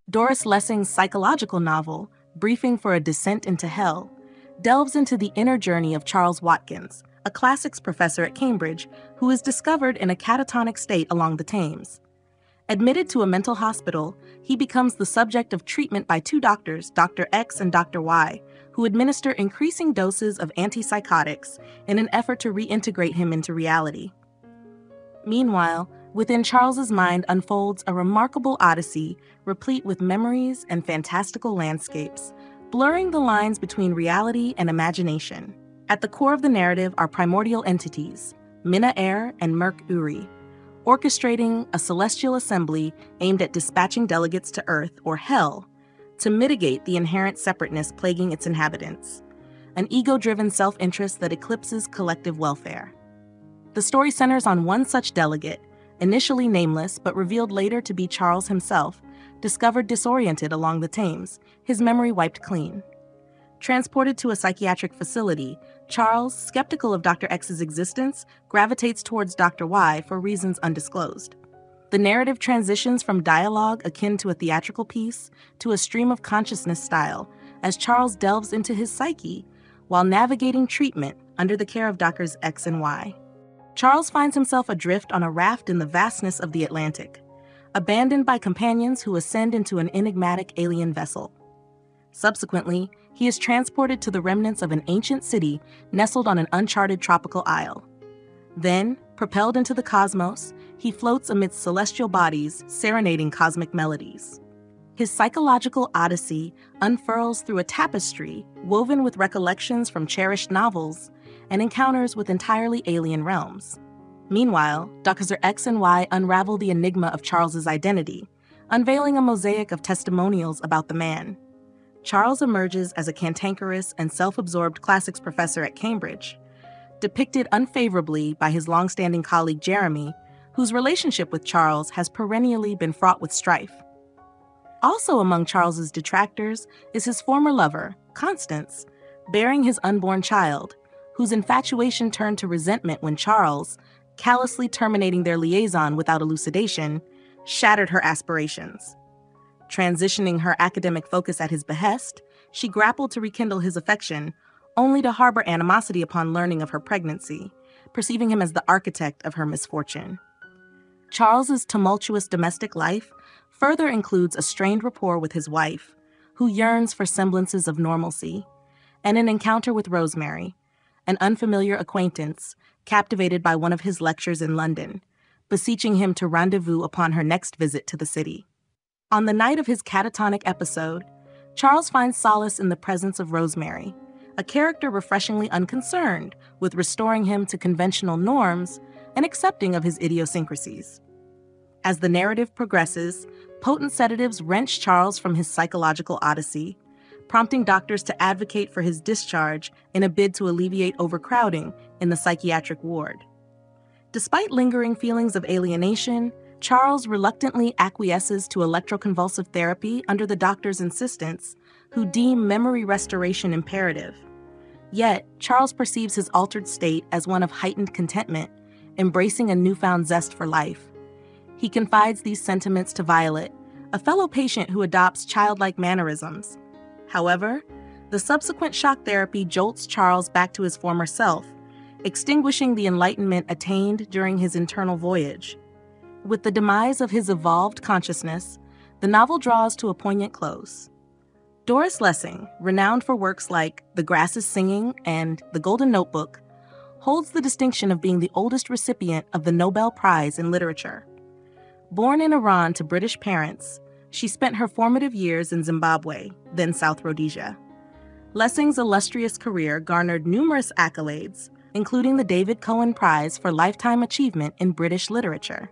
Doris Lessing's psychological novel, Briefing for a Descent into Hell, delves into the inner journey of Charles Watkins, a classics professor at Cambridge who is discovered in a catatonic state along the Thames. Admitted to a mental hospital, he becomes the subject of treatment by two doctors, Dr. X and Dr. Y, who administer increasing doses of antipsychotics in an effort to reintegrate him into reality. Meanwhile, within Charles's mind unfolds a remarkable odyssey replete with memories and fantastical landscapes, blurring the lines between reality and imagination. At the core of the narrative are primordial entities, Minna Air and Merc Uri, orchestrating a celestial assembly aimed at dispatching delegates to Earth, or Hell, to mitigate the inherent separateness plaguing its inhabitants, an ego-driven self-interest that eclipses collective welfare. The story centers on one such delegate, initially nameless but revealed later to be Charles himself, discovered disoriented along the Thames, his memory wiped clean. Transported to a psychiatric facility, Charles, skeptical of Dr. X's existence, gravitates towards Dr. Y for reasons undisclosed. The narrative transitions from dialogue akin to a theatrical piece to a stream of consciousness style as Charles delves into his psyche while navigating treatment under the care of Drs. X and Y. Charles finds himself adrift on a raft in the vastness of the Atlantic, abandoned by companions who ascend into an enigmatic alien vessel. Subsequently, he is transported to the remnants of an ancient city nestled on an uncharted tropical isle. Then, propelled into the cosmos, he floats amidst celestial bodies, serenading cosmic melodies. His psychological odyssey unfurls through a tapestry woven with recollections from cherished novels and encounters with entirely alien realms. Meanwhile, Dr. X and Y unravel the enigma of Charles's identity, unveiling a mosaic of testimonials about the man. Charles emerges as a cantankerous and self-absorbed classics professor at Cambridge, depicted unfavorably by his long-standing colleague Jeremy, whose relationship with Charles has perennially been fraught with strife. Also among Charles's detractors is his former lover, Constance, bearing his unborn child, whose infatuation turned to resentment when Charles, callously terminating their liaison without elucidation, shattered her aspirations. Transitioning her academic focus at his behest, she grappled to rekindle his affection, only to harbor animosity upon learning of her pregnancy, perceiving him as the architect of her misfortune. Charles's tumultuous domestic life further includes a strained rapport with his wife, who yearns for semblances of normalcy, and an encounter with Rosemary, an unfamiliar acquaintance captivated by one of his lectures in London, beseeching him to rendezvous upon her next visit to the city. On the night of his catatonic episode, Charles finds solace in the presence of Rosemary, a character refreshingly unconcerned with restoring him to conventional norms and accepting of his idiosyncrasies. As the narrative progresses, potent sedatives wrench Charles from his psychological odyssey, prompting doctors to advocate for his discharge in a bid to alleviate overcrowding in the psychiatric ward. Despite lingering feelings of alienation, Charles reluctantly acquiesces to electroconvulsive therapy under the doctor's insistence, who deem memory restoration imperative. Yet, Charles perceives his altered state as one of heightened contentment, embracing a newfound zest for life. He confides these sentiments to Violet, a fellow patient who adopts childlike mannerisms. However, the subsequent shock therapy jolts Charles back to his former self, extinguishing the enlightenment attained during his internal voyage. With the demise of his evolved consciousness, the novel draws to a poignant close. Doris Lessing, renowned for works like The Grass is Singing and The Golden Notebook, holds the distinction of being the oldest recipient of the Nobel Prize in Literature. Born in Iran to British parents, she spent her formative years in Zimbabwe, then South Rhodesia. Lessing's illustrious career garnered numerous accolades, including the David Cohen Prize for Lifetime Achievement in British Literature.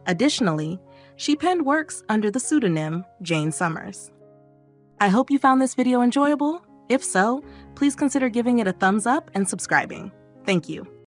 Additionally, she penned works under the pseudonym Jane Summers. I hope you found this video enjoyable. If so, please consider giving it a thumbs up and subscribing. Thank you.